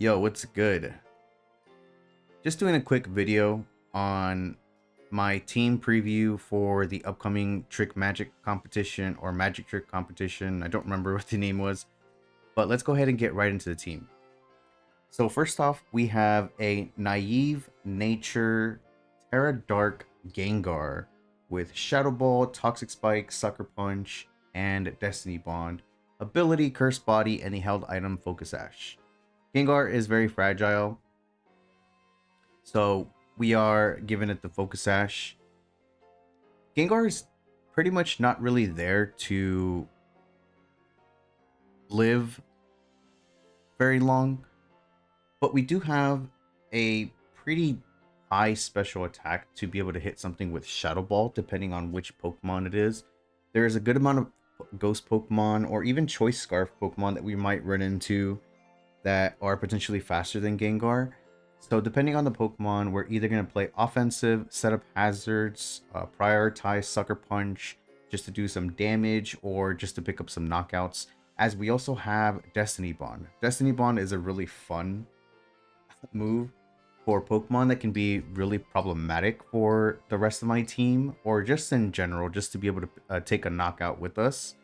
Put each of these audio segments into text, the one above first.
Yo, what's good? Just doing a quick video on my team preview for the upcoming trick magic competition or magic trick competition. I don't remember what the name was, but let's go ahead and get right into the team. So first off, we have a naive nature Terra Dark Gengar with Shadow Ball, Toxic Spike, Sucker Punch, and Destiny Bond. Ability, Curse Body, and the held item Focus Ash. Gengar is very fragile, so we are giving it the Focus Ash. Gengar is pretty much not really there to live very long, but we do have a pretty high special attack to be able to hit something with Shadow Ball, depending on which Pokemon it is. There is a good amount of Ghost Pokemon or even Choice Scarf Pokemon that we might run into that are potentially faster than Gengar. So depending on the Pokemon, we're either going to play offensive, set up hazards, prioritize Sucker Punch just to do some damage or just to pick up some knockouts, as we also have Destiny Bond. Destiny Bond is a really fun move for Pokemon that can be really problematic for the rest of my team or just in general, just to be able to take a knockout with us.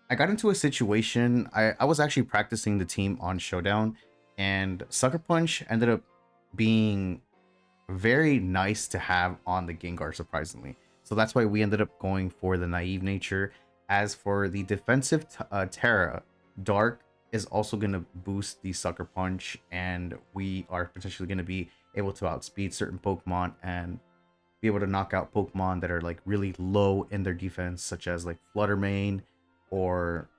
I got into a situation, I was actually practicing the team on Showdown, and Sucker Punch ended up being very nice to have on the Gengar, surprisingly. So that's why we ended up going for the naive nature. As for the defensive Terra, Dark is also going to boost the Sucker Punch, and we are potentially going to be able to outspeed certain Pokemon and be able to knock out Pokemon that are like really low in their defense, such as like Flutter Mane, or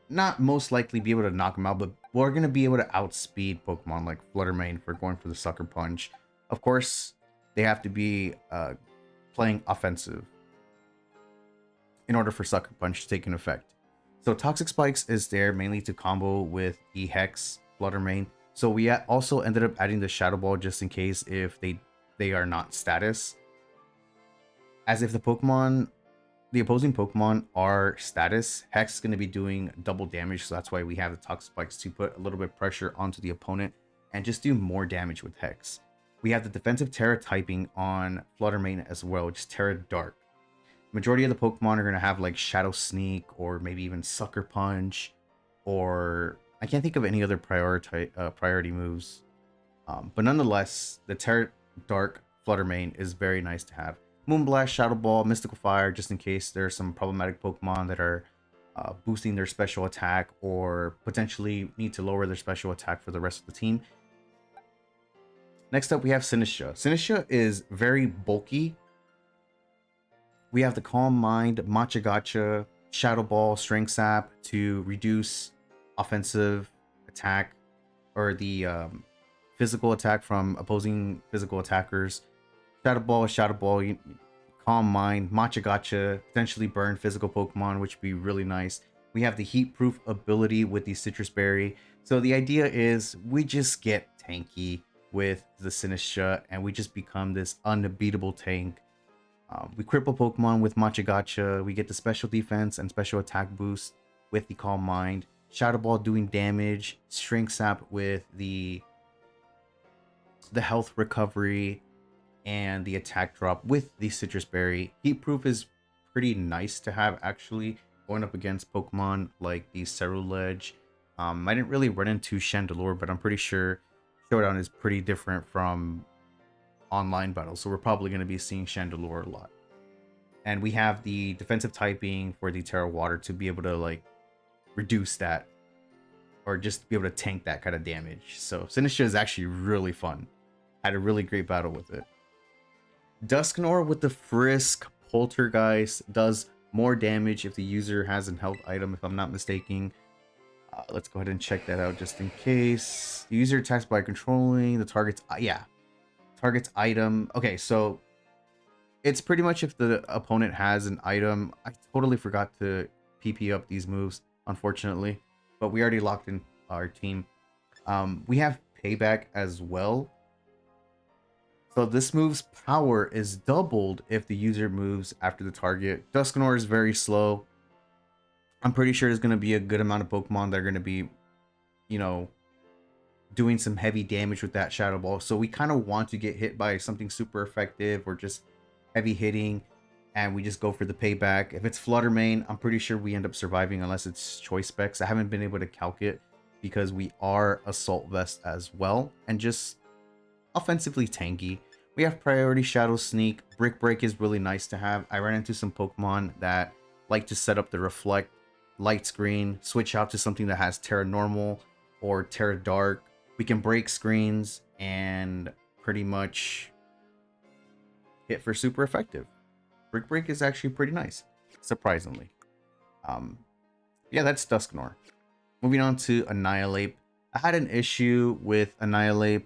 not most likely be able to knock them out, but we're going to be able to outspeed Pokemon like Flutter Mane for going for the Sucker Punch. Of course, they have to be playing offensive in order for Sucker Punch to take an effect. So Toxic Spikes is there mainly to combo with the Hex, Flutter Mane. So we also ended up adding the Shadow Ball just in case if they are not status. As if the opposing Pokemon are status, Hex is going to be doing double damage, so that's why we have the Toxic Spikes to put a little bit of pressure onto the opponent and just do more damage with Hex. We have the defensive Terra typing on Flutter Mane as well, which is Terra Dark. Majority of the Pokemon are going to have like Shadow Sneak or maybe even Sucker Punch, or I can't think of any other priority moves. But nonetheless, the Terra Dark Flutter Mane is very nice to have. Moonblast, Shadow Ball, Mystical Fire, just in case there's some problematic Pokemon that are boosting their special attack or potentially need to lower their special attack for the rest of the team. Next up, we have Sinistcha. Sinistcha is very bulky. We have the Calm Mind, Matcha Gotcha, Shadow Ball, Strength Sap to reduce offensive attack or the physical attack from opposing physical attackers. Shadow Ball, Calm Mind, Matcha Gotcha, potentially burn physical Pokemon, which would be really nice. We have the Heat Proof ability with the Citrus Berry. So the idea is we just get tanky with the Sinistcha and we just become this unbeatable tank. We cripple Pokemon with Matcha Gotcha. We get the special defense and special attack boost with the Calm Mind. Shadow Ball doing damage. Strength Sap with the health recovery and the attack drop with the Citrus Berry. Heat Proof is pretty nice to have, actually, going up against Pokemon like the Ceruledge. I didn't really run into Chandelure, but I'm pretty sure Showdown is pretty different from online battles, so we're probably going to be seeing Chandelure a lot. And we have the defensive typing for the Terra Water to be able to like reduce that or just be able to tank that kind of damage. So Sinistcha is actually really fun. Had a really great battle with it. Dusknoir with the Frisk Poltergeist does more damage if the user has an health item, if I'm not mistaken. Let's go ahead and check that out just in case. The user attacks by controlling the target's target's item. Okay, so it's pretty much if the opponent has an item. I totally forgot to PP up these moves, unfortunately, but we already locked in our team. We have Payback as well. So this move's power is doubled if the user moves after the target. Dusknoir is very slow. I'm pretty sure there's going to be a good amount of Pokemon that are going to be you know, doing some heavy damage with that Shadow Ball. So we kind of want to get hit by something super effective or just heavy hitting, and we just go for the payback. If it's Flutter Mane, I'm pretty sure we end up surviving unless it's choice specs. I haven't been able to calc it because we are Assault Vest as well, and just offensively tanky. We have Priority Shadow Sneak. Brick Break is really nice to have. I ran into some Pokemon that like to set up the Reflect, Light Screen, switch out to something that has Terra Normal or Terra Dark. We can break screens and pretty much hit for super effective. Brick Break is actually pretty nice, surprisingly. Yeah, that's Dusknoir. Moving on to Annihilate. I had an issue with Annihilate.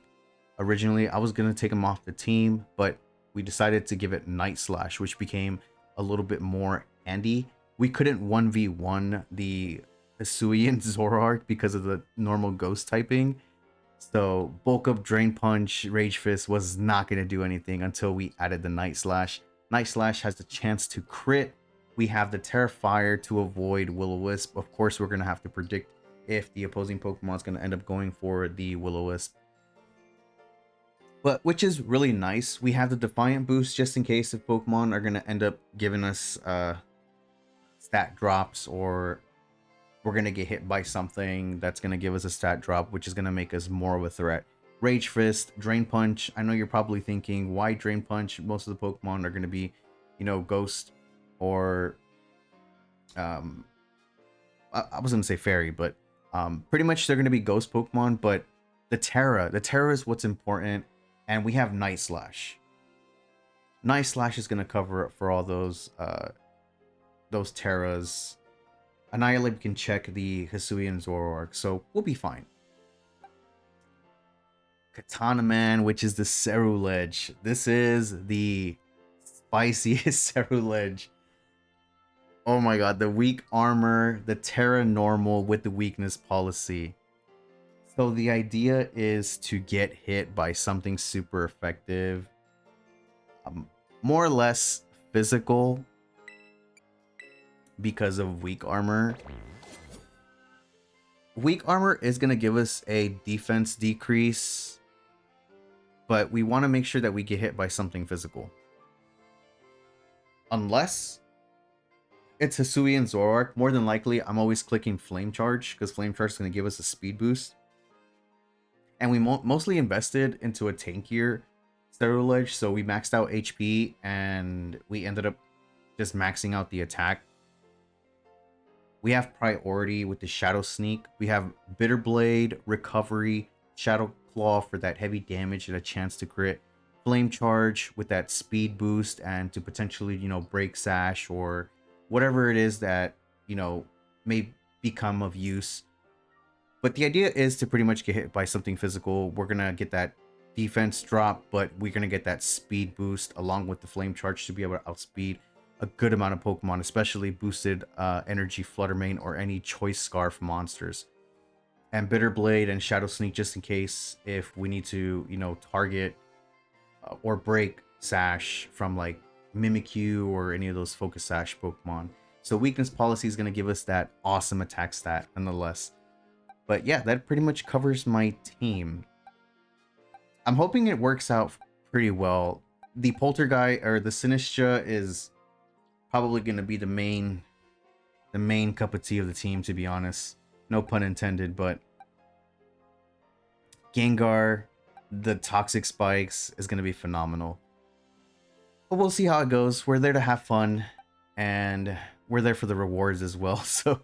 Originally, I was going to take him off the team, but we decided to give it Night Slash, which became a little bit more handy. We couldn't 1v1 the Hisuian Zoroark because of the normal ghost typing. So Bulk Up, Drain Punch, Rage Fist was not going to do anything until we added the Night Slash. Night Slash has the chance to crit. We have the Terra Fire to avoid Will-O-Wisp. Of course, we're going to have to predict if the opposing Pokemon is going to end up going for the Will-O-Wisp. But which is really nice. We have the Defiant boost just in case if Pokemon are going to end up giving us stat drops, or we're going to get hit by something that's going to give us a stat drop, which is going to make us more of a threat. Rage Fist, Drain Punch. I know you're probably thinking, why Drain Punch? Most of the Pokemon are going to be, you know, Ghost or I was going to say Fairy, but pretty much they're going to be Ghost Pokemon. But the Terra is what's important. And we have Night Slash. Night Slash is going to cover up for all those Terras. Annihilate can check the Hisuian Zoroark, so we'll be fine. Katana Man, which is the Ceruledge. This is the spiciest Ceruledge. Oh my god, the weak armor, the Terra Normal with the weakness policy. So the idea is to get hit by something super effective, more or less physical because of weak armor. Weak armor is going to give us a defense decrease, but we want to make sure that we get hit by something physical. Unless it's Hisuian Zoroark, more than likely I'm always clicking Flame Charge because Flame Charge is going to give us a speed boost. And we mostly invested into a tankier Ceruledge, so we maxed out HP and we ended up just maxing out the attack. We have priority with the Shadow Sneak. We have Bitter Blade, Recovery, Shadow Claw for that heavy damage and a chance to crit. Flame Charge with that speed boost and to potentially, you know, break Sash or whatever it is that, you know, may become of use. But the idea is to pretty much get hit by something physical. We're going to get that defense drop, but we're going to get that speed boost along with the Flame Charge to be able to outspeed a good amount of Pokemon, especially boosted energy Flutter Mane or any choice Scarf monsters. And Bitter Blade and Shadow Sneak just in case if we need to, you know, target or break Sash from like Mimikyu or any of those Focus Sash Pokemon. So weakness policy is going to give us that awesome attack stat nonetheless. But yeah, that pretty much covers my team. I'm hoping it works out pretty well. The Poltergeist or the Sinistra is probably going to be the main cup of tea of the team, to be honest. No pun intended, but Gengar, the Toxic Spikes is going to be phenomenal. But we'll see how it goes. We're there to have fun, and we're there for the rewards as well. So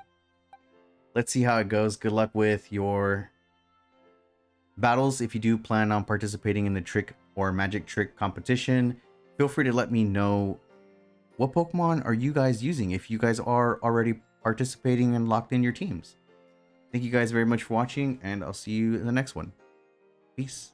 let's see how it goes. Good luck with your battles. If you do plan on participating in the trick or magic trick competition, feel free to let me know what Pokemon are you guys using if you guys are already participating and locked in your teams. Thank you guys very much for watching, and I'll see you in the next one. Peace.